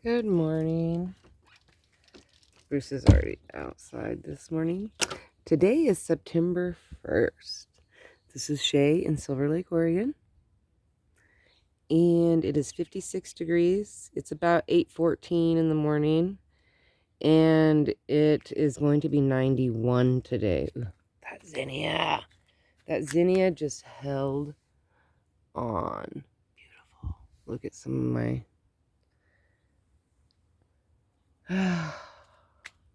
Good morning. Bruce is already outside this morning. Today is September 1st. This is Shay in Silver Lake, Oregon. And it is 56 degrees. It's about 8:14 in the morning. And it is going to be 91 today. Ooh, that zinnia. That zinnia just held on. Beautiful. Look at some of my...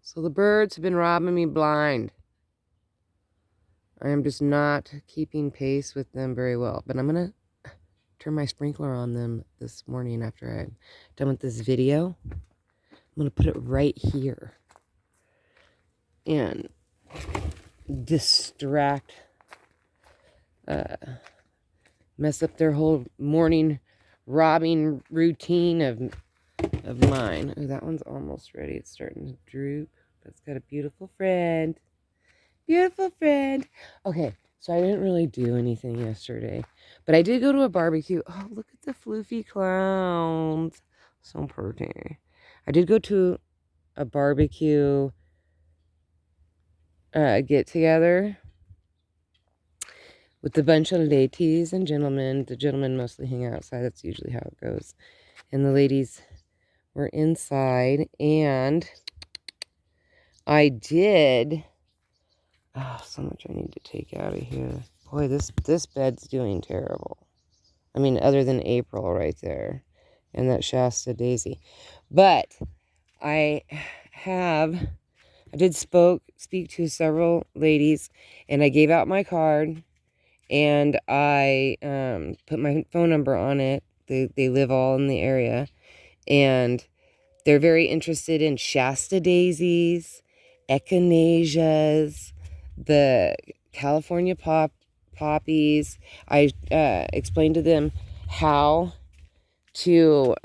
So the birds have been robbing me blind. I am just not keeping pace with them very well. But I'm going to turn my sprinkler on them this morning after I'm done with this video. I'm going to put it right here and distract, mess up their whole morning robbing routine of mine. Oh, that one's almost ready. It's starting to droop. That's got a beautiful friend. Beautiful friend. Okay, so I didn't really do anything yesterday, but I did go to a barbecue. Oh, look at the floofy clowns. So pretty. I did go to a barbecue get together with a bunch of ladies and gentlemen. The gentlemen mostly hang outside. That's usually how it goes. And the ladies were inside, and I did... Oh, so much I need to take out of here. Boy, this bed's doing terrible. I mean, other than April right there. And that Shasta daisy. But I did speak to several ladies. And I gave out my card. And I put my phone number on it. They live all in the area. And they're very interested in Shasta daisies, echinacea, the California poppies. I explained to them how to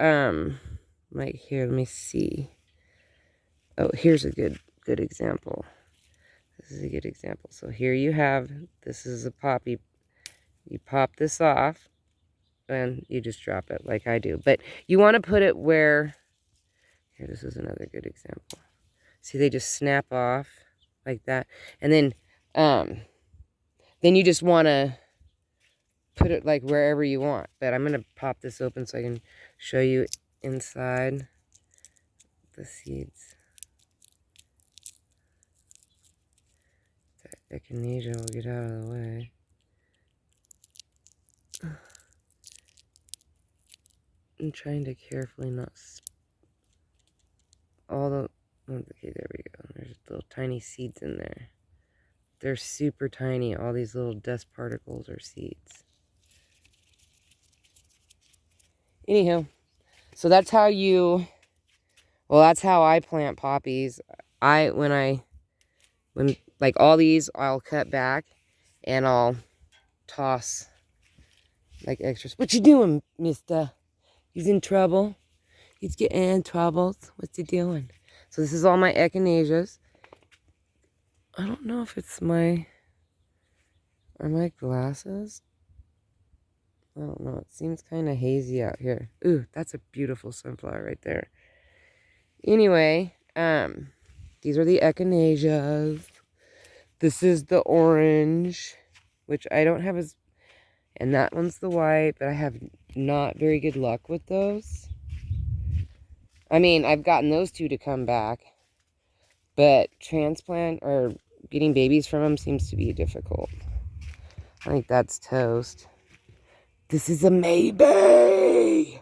like, here, let me see. Oh, here's a good example. This is a good example. So here you have, this is a poppy. You pop this off and you just drop it like I do. But you want to put it where, here, this is another good example. See, they just snap off like that. And then you just want to put it like wherever you want. But I'm going to pop this open so I can show you inside the seeds. That echinacea will get out of the way. I'm trying to carefully not... all the... Okay, there we go. There's little tiny seeds in there. They're super tiny. All these little dust particles are seeds. Anyhow, so that's how that's how I plant poppies. When like all these, I'll cut back and I'll toss like extras. What you doing, mister? He's in trouble. He's getting in troubles. What's he doing? So this is all my echinaceas. I don't know if it's are my glasses? I don't know. It seems kind of hazy out here. Ooh, that's a beautiful sunflower right there. Anyway, these are the echinaceas. This is the orange, which I don't have as... And that one's the white, but I have not very good luck with those. I mean, I've gotten those two to come back, but transplant or getting babies from them seems to be difficult. I think that's toast. This is a maybe.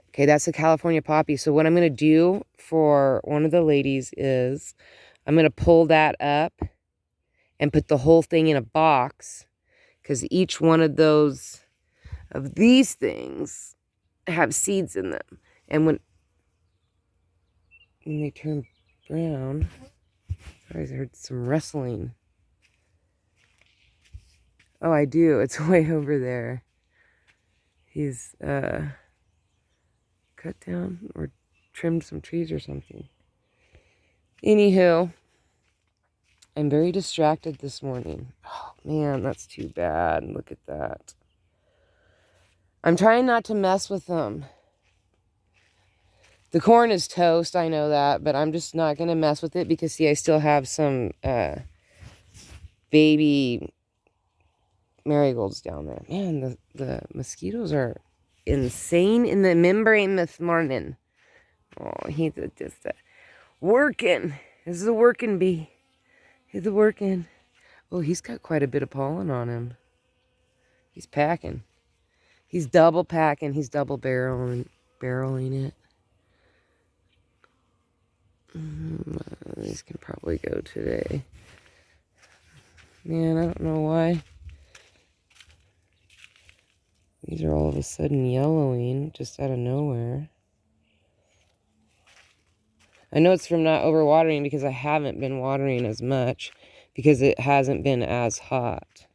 Okay, that's a California poppy. So what I'm going to do for one of the ladies is I'm going to pull that up and put the whole thing in a box, because each one of these things have seeds in them. And when they turn brown... Sorry, I heard some rustling. Oh, I do. It's way over there. He's cut down or trimmed some trees or something. Anywho, I'm very distracted this morning. Oh, man, that's too bad. Look at that. I'm trying not to mess with them. The corn is toast, I know that, but I'm just not going to mess with it because, see, I still have some baby marigolds down there. Man, the mosquitoes are insane in the membrane this morning. Oh, he's just working. This is a working bee. He's a working. Oh, he's got quite a bit of pollen on him. He's packing. He's double packing. He's double barreling it. These can probably go today. Man, I don't know why. These are all of a sudden yellowing just out of nowhere. I know it's from not overwatering because I haven't been watering as much because it hasn't been as hot.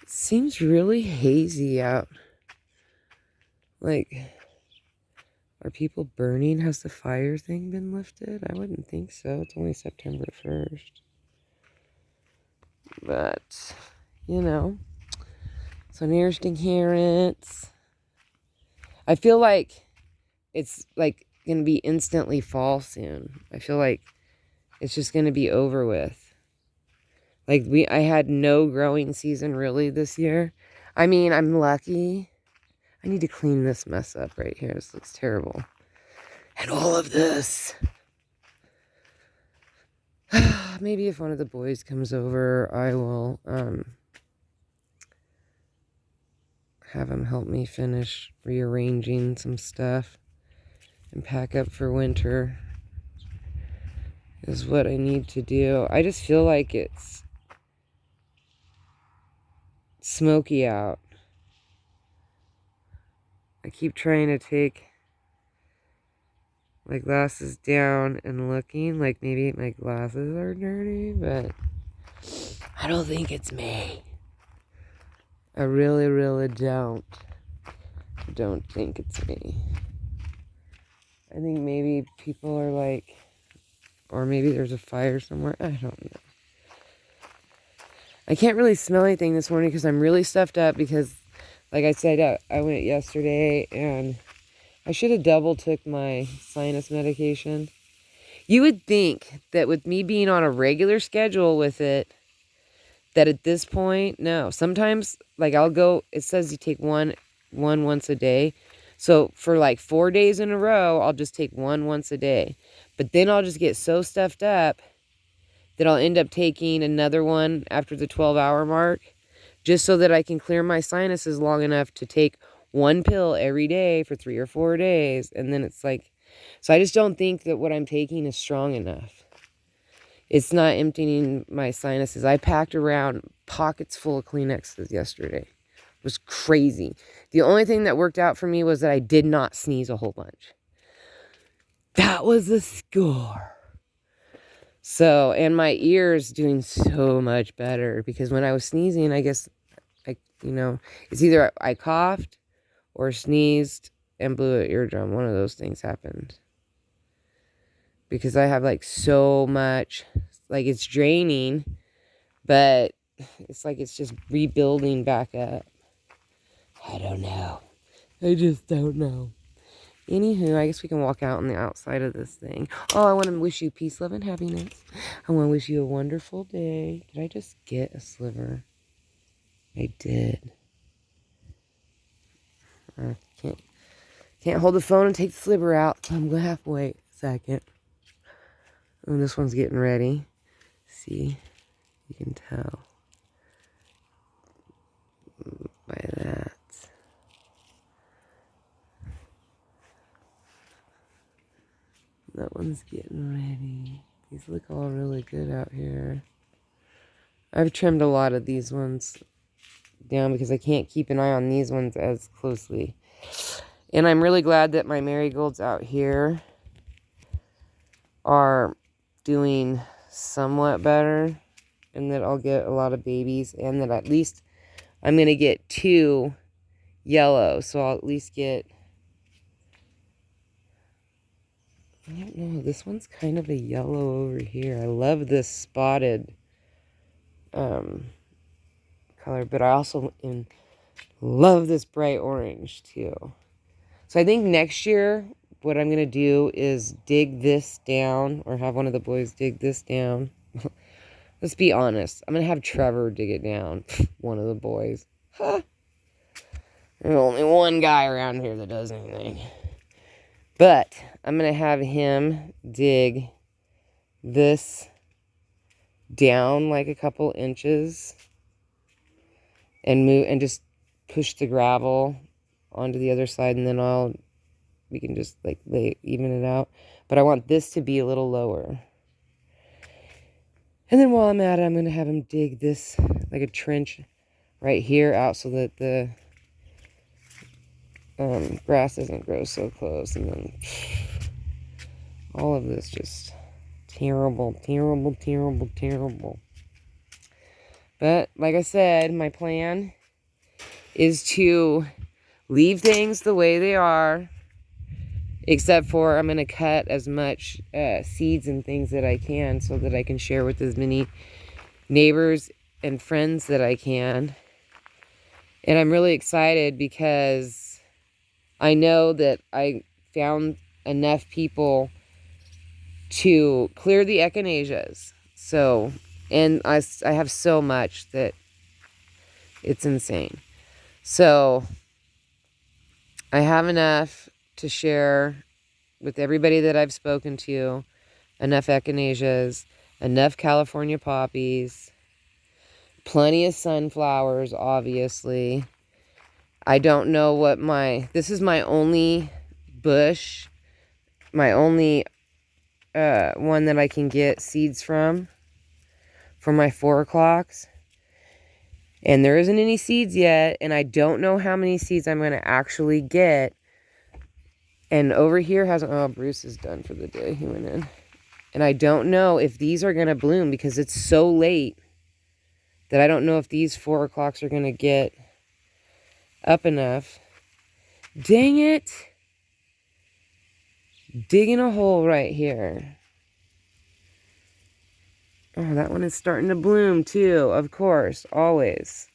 It seems really hazy out. Like, are people burning? Has the fire thing been lifted? I wouldn't think so. It's only September 1st. But, you know, some interesting carrots. I feel like it's like going to be instantly fall soon. I feel like it's just going to be over with. Like I had no growing season really this year. I mean, I'm lucky. I need to clean this mess up right here. This looks terrible. And all of this. Maybe if one of the boys comes over, I will have him help me finish rearranging some stuff and pack up for winter. Is what I need to do. I just feel like it's smoky out. I keep trying to take my glasses down and looking like maybe my glasses are dirty, but I don't think it's me. I really, really don't think it's me. I think maybe people are like, or maybe there's a fire somewhere. I don't know. I can't really smell anything this morning because I'm really stuffed up because, like I said, I went yesterday and I should have double took my sinus medication. You would think that with me being on a regular schedule with it, that at this point, no. Sometimes, like I'll go, it says you take one once a day. So for like 4 days in a row, I'll just take one once a day. But then I'll just get so stuffed up that I'll end up taking another one after the 12-hour mark, just so that I can clear my sinuses long enough to take one pill every day for 3 or 4 days. And then it's like, so I just don't think that what I'm taking is strong enough. It's not emptying my sinuses. I packed around pockets full of Kleenexes yesterday. It was crazy. The only thing that worked out for me was that I did not sneeze a whole bunch. That was a score. So, and my ears doing so much better because when I was sneezing, I guess, it's either I coughed or sneezed and blew an eardrum. One of those things happened. Because I have like so much, like it's draining, but it's like it's just rebuilding back up. I don't know. I just don't know. Anywho, I guess we can walk out on the outside of this thing. Oh, I want to wish you peace, love, and happiness. I want to wish you a wonderful day. Did I just get a sliver? I did. I can't hold the phone and take the sliver out, so I'm going to have to wait a second. Oh, this one's getting ready. See, you can tell by that. That one's getting ready. These look all really good out here. I've trimmed a lot of these ones down because I can't keep an eye on these ones as closely. And I'm really glad that my marigolds out here are doing somewhat better and that I'll get a lot of babies and that at least I'm going to get 2 yellow. So I'll at least get, I don't know, this one's kind of a yellow over here. I love this spotted color, but I also love this bright orange too. So I think next year what I'm going to do is dig this down, or have one of the boys dig this down. Let's be honest. I'm going to have Trevor dig it down. One of the boys. Huh. There's only one guy around here that does anything. But I'm going to have him dig this down like a couple inches and move and just push the gravel onto the other side, and then we can just like even it out. But I want this to be a little lower. And then while I'm at it, I'm going to have him dig this like a trench right here out so that the grass doesn't grow so close. And then all of this just terrible, terrible, terrible, terrible. But like I said, my plan is to leave things the way they are, except for I'm going to cut as much seeds and things that I can so that I can share with as many neighbors and friends that I can. And I'm really excited because I know that I found enough people to clear the echinaceas. So, and I have so much that it's insane. So I have enough to share with everybody that I've spoken to, enough echinaceas, enough California poppies, plenty of sunflowers, obviously. I don't know what this is my only bush, my only one that I can get seeds from for my 4 o'clocks. And there isn't any seeds yet, and I don't know how many seeds I'm going to actually get. And over here Bruce is done for the day. He went in. And I don't know if these are going to bloom because it's so late that I don't know if these 4 o'clocks are going to get up enough. Dang it. Digging a hole right here. Oh, that one is starting to bloom too, of course, always.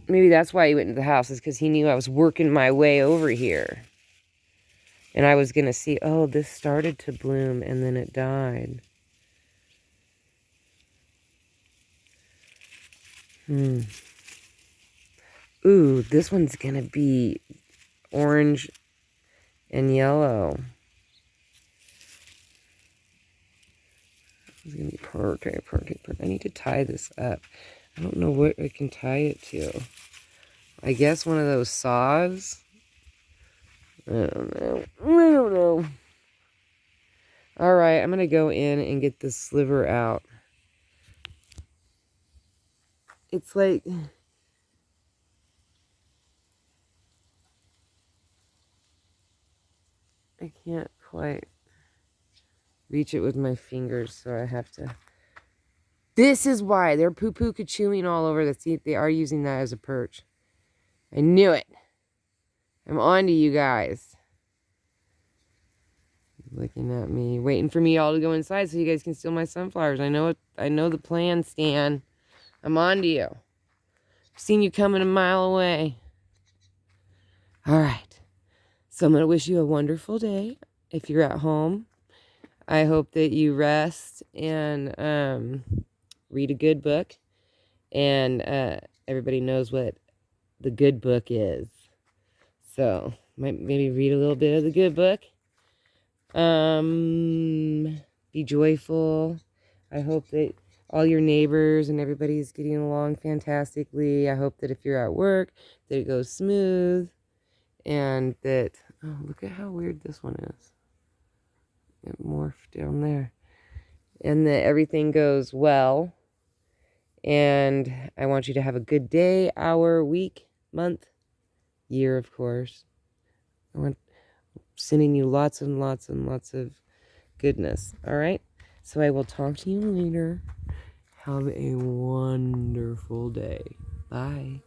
Maybe that's why he went into the house, is because he knew I was working my way over here. And I was going to see, oh, this started to bloom and then it died. Ooh, this one's going to be orange and yellow. It's going to be perfect, perfect, perfect. I need to tie this up. I don't know what I can tie it to. I guess one of those saws. I don't know. All right, I'm going to go in and get this sliver out. It's like... I can't quite reach it with my fingers, so I have to... This is why they're poo-poo-ka-chewing all over the seat. They are using that as a perch. I knew it. I'm on to you guys. Looking at me, waiting for me all to go inside so you guys can steal my sunflowers. I know it. I know the plan, Stan. I'm on to you. I've seen you coming a mile away. All right. So I'm going to wish you a wonderful day if you're at home. I hope that you rest and read a good book. And everybody knows what the good book is. So maybe read a little bit of the good book. Be joyful. I hope that all your neighbors and everybody's getting along fantastically. I hope that if you're at work, that it goes smooth. And that, oh, look at how weird this one is. It morphed down there. And that everything goes well. And I want you to have a good day, hour, week, month, year, of course. I want sending you lots and lots and lots of goodness. All right? So I will talk to you later. Have a wonderful day. Bye.